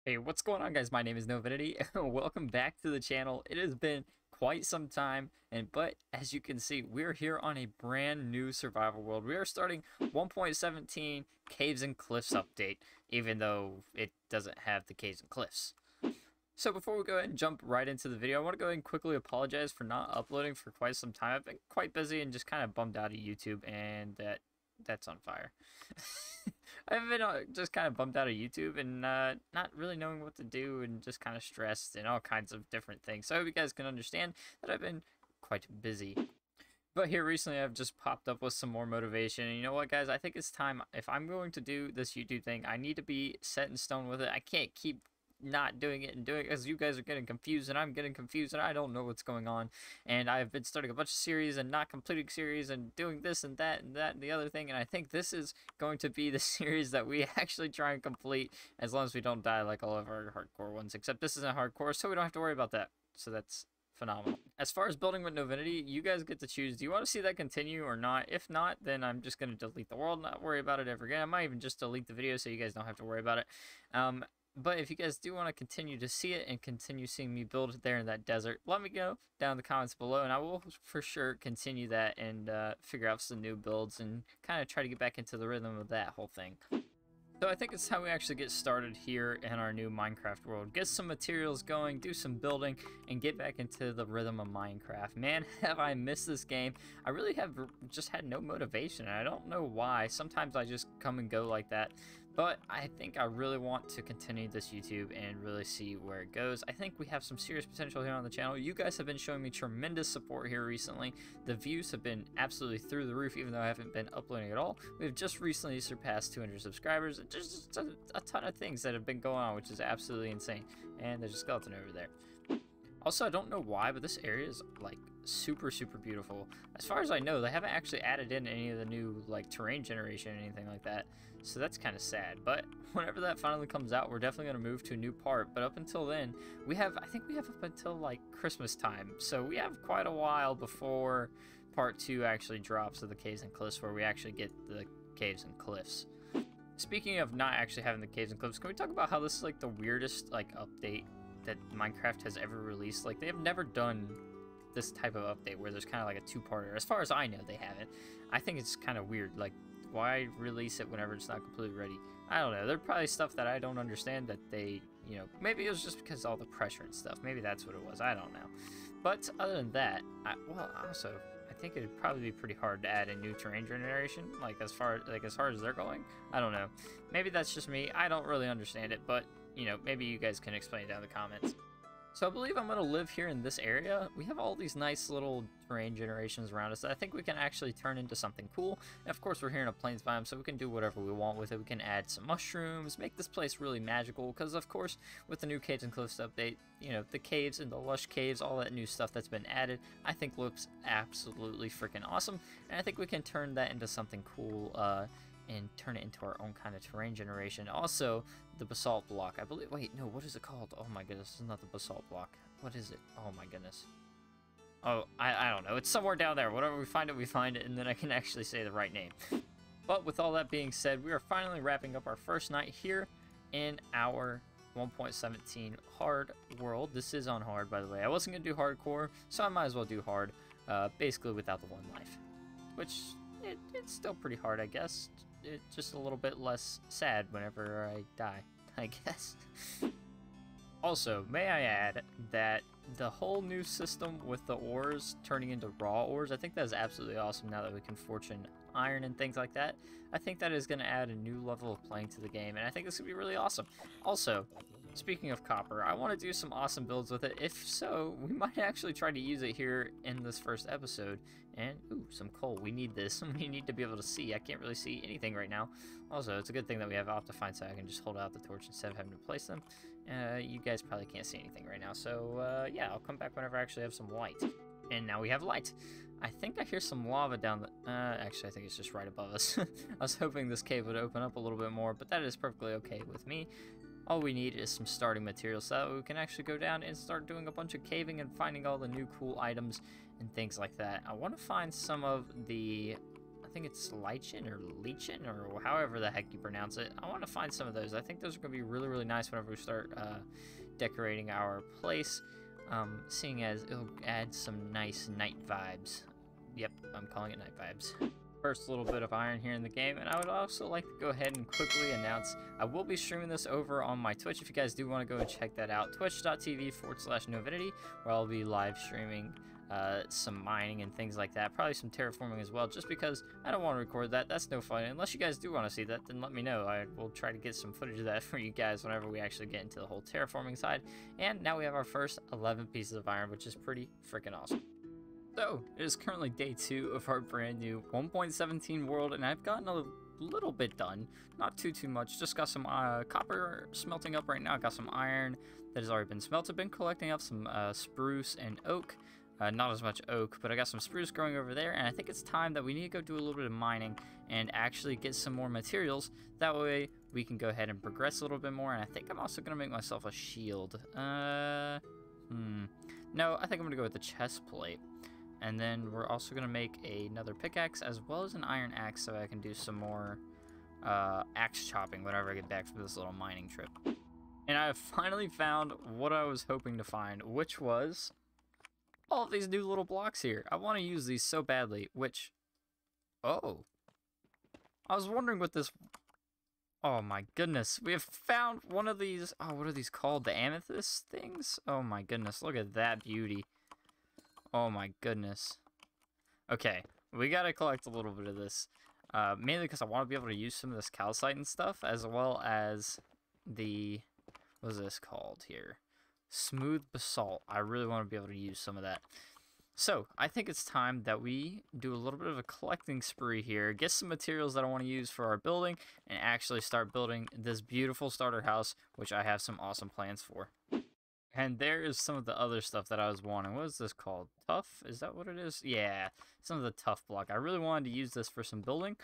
Hey, what's going on, guys? My name is Novinity. Welcome back to the channel. It has been quite some time, but as you can see, we're here on a brand new survival world. We are starting 1.17 Caves and Cliffs update, even though it doesn't have the Caves and Cliffs. So before we go ahead and jump right into the video, I want to go ahead and quickly apologize for not uploading for quite some time. I've been quite busy and just kind of bummed out of YouTube, and that's on fire. I've been just kind of bummed out of YouTube and not really knowing what to do and just kind of stressed and all kinds of different things. So I hope you guys can understand that I've been quite busy. But here recently I've just popped up with some more motivation. And you know what, guys? I think it's time. If I'm going to do this YouTube thing, I need to be set in stone with it. I can't keep not doing it and doing it because you guys are getting confused and I'm getting confused and I don't know what's going on, and I've been starting a bunch of series and not completing series and doing this and that and that and the other thing, and I think this is going to be the series that we actually try and complete, as long as we don't die like all of our hardcore ones, except this isn't hardcore, so we don't have to worry about that. So that's phenomenal. As far as building with Novinity, you guys get to choose. Do you want to see that continue or not? If not, then I'm just going to delete the world, not worry about it ever again. I might even just delete the video so you guys don't have to worry about it. But if you guys do want to continue to see it and continue seeing me build there in that desert, let me know down in the comments below, and I will for sure continue that and figure out some new builds and kind of try to get back into the rhythm of that whole thing. So I think it's how we actually get started here in our new Minecraft world. Get some materials going, do some building, and get back into the rhythm of Minecraft. Man, have I missed this game. I really have just had no motivation, and I don't know why. Sometimes I just come and go like that. But I think I really want to continue this YouTube and really see where it goes. I think we have some serious potential here on the channel. You guys have been showing me tremendous support here recently. The views have been absolutely through the roof, even though I haven't been uploading at all. We've just recently surpassed 200 subscribers. Just a ton of things that have been going on, which is absolutely insane. And there's a skeleton over there. Also, I don't know why, but this area is like super beautiful. As far as I know, they haven't actually added in any of the new like terrain generation or anything like that, so that's kind of sad. But whenever that finally comes out, we're definitely going to move to a new part. But up until then, I think we have up until like Christmas time, so we have quite a while before part 2 actually drops of the Caves and Cliffs, where we actually get the Caves and Cliffs. Speaking of not actually having the Caves and Cliffs, can we talk about how this is like the weirdest like update that Minecraft has ever released? Like, they have never done this type of update where there's kind of like a two-parter. As far as I know, they haven't. I think it's kind of weird. Like, why release it whenever it's not completely ready? I don't know. There's probably stuff that I don't understand that they, you know, maybe it was just because of all the pressure and stuff. Maybe that's what it was. I don't know. But other than that, well, also, I think it'd probably be pretty hard to add a new terrain generation, like as far as they're going. I don't know. Maybe that's just me. I don't really understand it, but you know, maybe you guys can explain it down in the comments. So I believe I'm going to live here in this area. We have all these nice little terrain generations around us that I think we can actually turn into something cool. And of course, we're here in a plains biome, so we can do whatever we want with it. We can add some mushrooms, make this place really magical, because of course, with the new Caves and Cliffs update, you know, the caves and the lush caves, all that new stuff that's been added, I think looks absolutely freaking awesome. And I think we can turn that into something cool, and turn it into our own kind of terrain generation. Also, the basalt block, I believe. Wait, no, what is it called? Oh my goodness, this is not the basalt block. What is it? Oh my goodness. Oh, I don't know. It's somewhere down there. Whenever we find it, and then I can actually say the right name. But with all that being said, we are finally wrapping up our first night here in our 1.17 hard world. This is on hard, by the way. I wasn't going to do hardcore, so I might as well do hard, basically without the one life. Which, it's still pretty hard, I guess. It's just a little bit less sad whenever I die, I guess. Also, may I add that the whole new system with the ores turning into raw ores, I think that is absolutely awesome now that we can fortune iron and things like that. I think that is going to add a new level of playing to the game, and I think this could be really awesome. Also, speaking of copper, I want to do some awesome builds with it. If so, we might actually try to use it here in this first episode. And, ooh, some coal. We need this. We need to be able to see. I can't really see anything right now. Also, it's a good thing that we have Optifine, so I can just hold out the torch instead of having to place them. You guys probably can't see anything right now, so, yeah, I'll come back whenever I actually have some light. And now we have light. I think I hear some lava down the... actually, I think it's just right above us. I was hoping this cave would open up a little bit more, but that is perfectly okay with me. All we need is some starting materials so that we can actually go down and start doing a bunch of caving and finding all the new cool items and things like that. I want to find some of the think it's lichen or lichen or however the heck you pronounce it. I want to find some of those. I think those are going to be really, really nice whenever we start decorating our place, seeing as it'll add some nice night vibes. Yep, I'm calling it night vibes. First little bit of iron here in the game, and I would also like to go ahead and quickly announce I will be streaming this over on my Twitch if you guys do want to go and check that out. Twitch.tv/Novidity, where I'll be live streaming some mining and things like that, probably some terraforming as well, just because I don't want to record that. That's no fun. Unless you guys do want to see that, then let me know. I will try to get some footage of that for you guys whenever we actually get into the whole terraforming side. And now we have our first 11 pieces of iron, which is pretty freaking awesome. So, it is currently day 2 of our brand new 1.17 world, and I've gotten a little bit done. Not too much. Just got some copper smelting up right now. Got some iron that has already been smelted. Been collecting up some spruce and oak. Not as much oak, but I got some spruce growing over there, and I think it's time that we need to go do a little bit of mining and actually get some more materials. That way we can go ahead and progress a little bit more, and I think I'm also going to make myself a shield. No, I think I'm going to go with the chest plate. And then we're also going to make another pickaxe as well as an iron axe so I can do some more axe chopping whenever I get back from this little mining trip. And I have finally found what I was hoping to find, which was all of these new little blocks here. I want to use these so badly, which... Oh. I was wondering what this... Oh my goodness. We have found one of these... Oh, what are these called? The amethyst things? Oh my goodness. Look at that beauty. Oh my goodness. Okay, we gotta collect a little bit of this. Mainly because I want to be able to use some of this calcite and stuff, as well as the... What is this called here? Smooth basalt. I really want to be able to use some of that. So, I think it's time that we do a little bit of a collecting spree here, get some materials that I want to use for our building, and actually start building this beautiful starter house, which I have some awesome plans for. And there is some of the other stuff that I was wanting. What is this called? Tough? Is that what it is? Yeah, some of the tough block. I really wanted to use this for some building.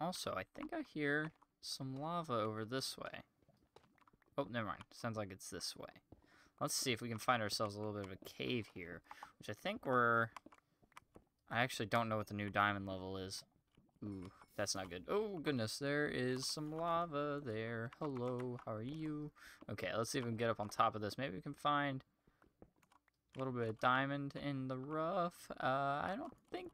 Also, I think I hear some lava over this way. Oh, never mind. Sounds like it's this way. Let's see if we can find ourselves a little bit of a cave here, which I think we're... I actually don't know what the new diamond level is. Ooh, that's not good. Oh, goodness, there is some lava there. Hello, how are you? Okay, let's see if we can get up on top of this. Maybe we can find a little bit of diamond in the rough. I don't think...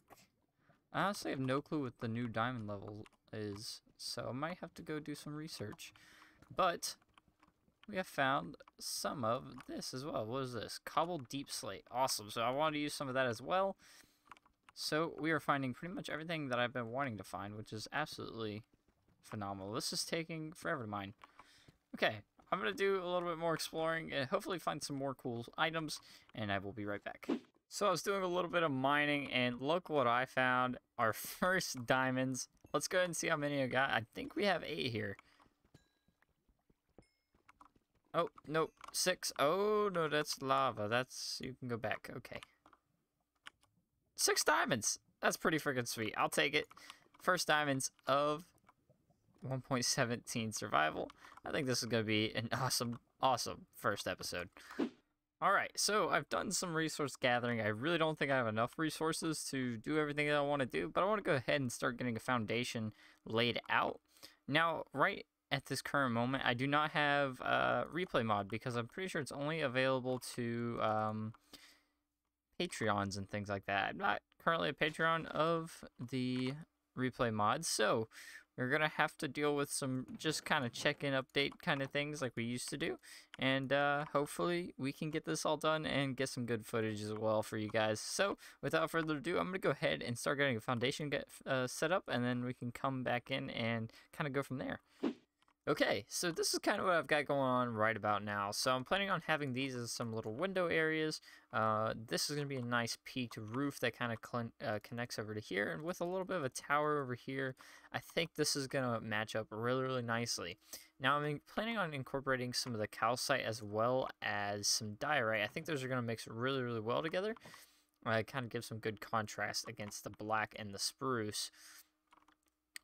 I honestly have no clue what the new diamond level is, so I might have to go do some research. But we have found some of this as well. What is this? Cobbled deep slate. Awesome, so I wanted to use some of that as well. So we are finding pretty much everything that I've been wanting to find, which is absolutely phenomenal. This is taking forever to mine. Okay, I'm going to do a little bit more exploring and hopefully find some more cool items, and I will be right back. So I was doing a little bit of mining, and look what I found. Our first diamonds. Let's go ahead and see how many I got. I think we have 8 here. Oh, no, 6. Oh, no, that's lava. That's, you can go back. Okay. 6 diamonds. That's pretty freaking sweet. I'll take it. First diamonds of 1.17 survival. I think this is going to be an awesome first episode. Alright, so I've done some resource gathering. I really don't think I have enough resources to do everything that I want to do, but I want to go ahead and start getting a foundation laid out. Now, right at this current moment, I do not have replay mod because I'm pretty sure it's only available to Patreons and things like that. I'm not currently a Patreon of the replay mod, so we're gonna have to deal with some just kind of check-in update kind of things like we used to do, and hopefully we can get this all done and get some good footage as well for you guys. So without further ado, I'm gonna go ahead and start getting a foundation set up, and then we can come back in and kind of go from there. Okay, so this is kind of what I've got going on right about now. So I'm planning on having these as some little window areas. This is going to be a nice peaked roof that kind of connects over to here. And with a little bit of a tower over here, I think this is going to match up really, really nicely. Now I'm planning on incorporating some of the calcite as well as some diorite. I think those are going to mix really, really well together. Kind of give some good contrast against the black and the spruce.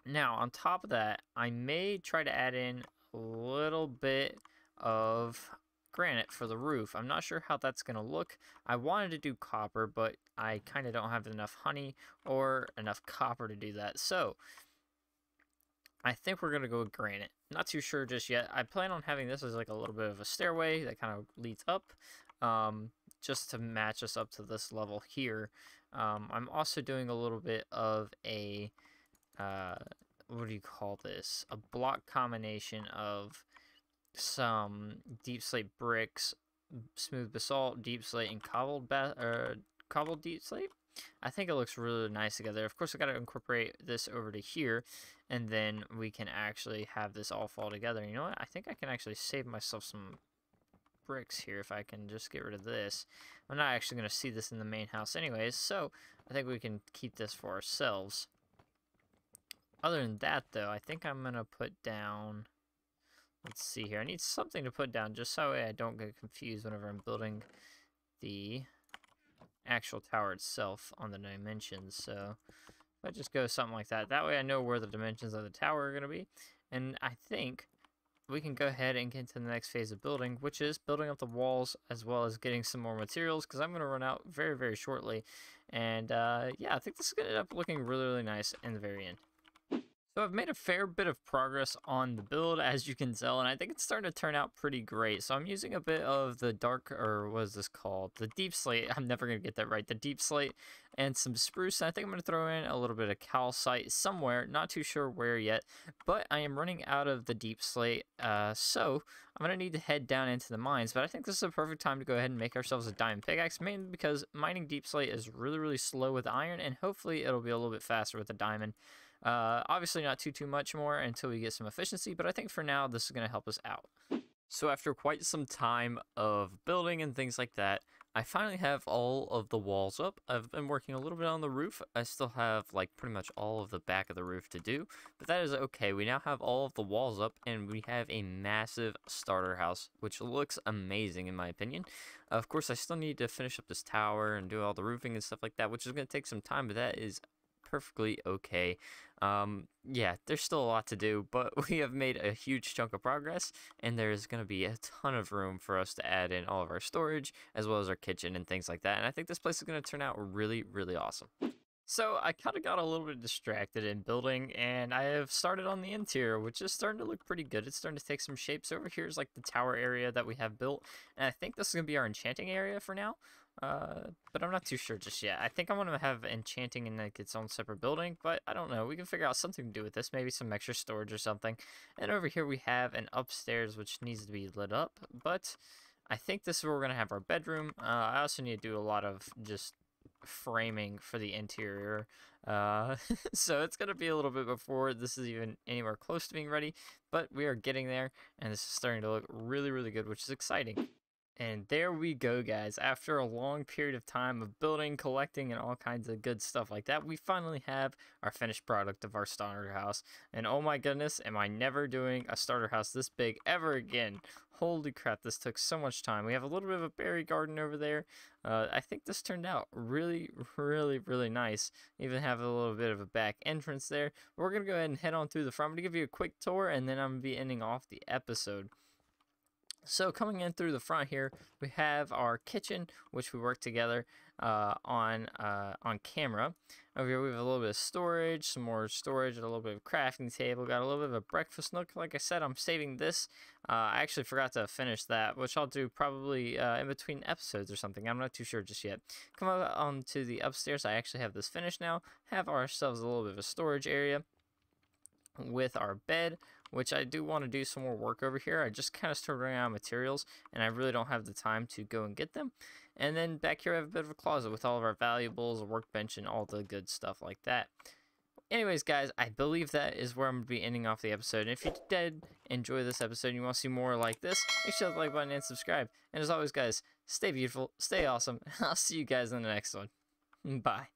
Now, on top of that, I may try to add in a little bit of granite for the roof. I'm not sure how that's going to look. I wanted to do copper, but I kind of don't have enough honey or enough copper to do that. So I think we're going to go with granite. Not too sure just yet. I plan on having this as like a little bit of a stairway that kind of leads up, just to match us up to this level here. I'm also doing a little bit of a, what do you call this? A block combination of some deep slate bricks, smooth basalt, deep slate, and cobbled deep slate. I think it looks really nice together. Of course, I got to incorporate this over to here, and then we can actually have this all fall together. You know what? I think I can actually save myself some bricks here if I can just get rid of this. I'm not actually going to see this in the main house anyways, so I think we can keep this for ourselves. Other than that, though, I think I'm going to put down... Let's see here. I need something to put down just so I don't get confused whenever I'm building the actual tower itself on the dimensions. So if I just go something like that, that way I know where the dimensions of the tower are going to be. And I think we can go ahead and get to the next phase of building, which is building up the walls as well as getting some more materials, because I'm going to run out very, very shortly. And yeah, I think this is going to end up looking really, really nice in the very end. So I've made a fair bit of progress on the build, as you can tell, and I think it's starting to turn out pretty great. So I'm using a bit of the dark, or what is this called? The deep slate. I'm never going to get that right. The deep slate and some spruce. And I think I'm going to throw in a little bit of calcite somewhere. Not too sure where yet, but I am running out of the deep slate. So I'm going to need to head down into the mines, but I think this is a perfect time to go ahead and make ourselves a diamond pickaxe, mainly because mining deep slate is really, really slow with iron, and hopefully it'll be a little bit faster with the diamond. Obviously not too much more until we get some efficiency, but I think for now this is going to help us out. So after quite some time of building and things like that, I finally have all of the walls up. I've been working a little bit on the roof. I still have like pretty much all of the back of the roof to do, but that is okay. We now have all of the walls up, and we have a massive starter house, which looks amazing in my opinion. Of course, I still need to finish up this tower and do all the roofing and stuff like that, which is going to take some time, but that is perfectly okay. Yeah, there's still a lot to do, but we have made a huge chunk of progress, and there's going to be a ton of room for us to add in all of our storage as well as our kitchen and things like that, and I think this place is going to turn out really, really awesome. So I kind of got a little bit distracted in building, and I have started on the interior, which is starting to look pretty good. It's starting to take some shapes. Over here is like the tower area that we have built, and I think this is going to be our enchanting area for now. But I'm not too sure just yet. I think I'm going to have enchanting in like its own separate building, but I don't know. We can figure out something to do with this, maybe some extra storage or something. And over here we have an upstairs which needs to be lit up, but I think this is where we're going to have our bedroom. I also need to do a lot of just framing for the interior, so it's going to be a little bit before this is even anywhere close to being ready, but we are getting there, and this is starting to look really, really good, which is exciting. And there we go, guys. After a long period of time of building, collecting, and all kinds of good stuff like that, we finally have our finished product of our starter house. And oh my goodness, am I never doing a starter house this big ever again. Holy crap, this took so much time. We have a little bit of a berry garden over there. I think this turned out really, really, really nice. Even have a little bit of a back entrance there. We're going to go ahead and head on through the front. I'm going to give you a quick tour, and then I'm going to be ending off the episode. So coming in through the front here, we have our kitchen, which we work together on camera. Over here we have a little bit of storage, some more storage, a little bit of crafting table, got a little bit of a breakfast nook. Like I said, I'm saving this. I actually forgot to finish that, which I'll do probably in between episodes or something. I'm not too sure just yet. Come up onto the upstairs. I actually have this finished now. Have ourselves a little bit of a storage area with our bed, which I do want to do some more work over here. I just kind of started running out of materials, and I really don't have the time to go and get them. And then back here I have a bit of a closet with all of our valuables, a workbench, and all the good stuff like that. Anyways, guys, I believe that is where I'm going to be ending off the episode. And if you did enjoy this episode and you want to see more like this, make sure to hit the like button and subscribe. And as always, guys, stay beautiful, stay awesome, and I'll see you guys in the next one. Bye.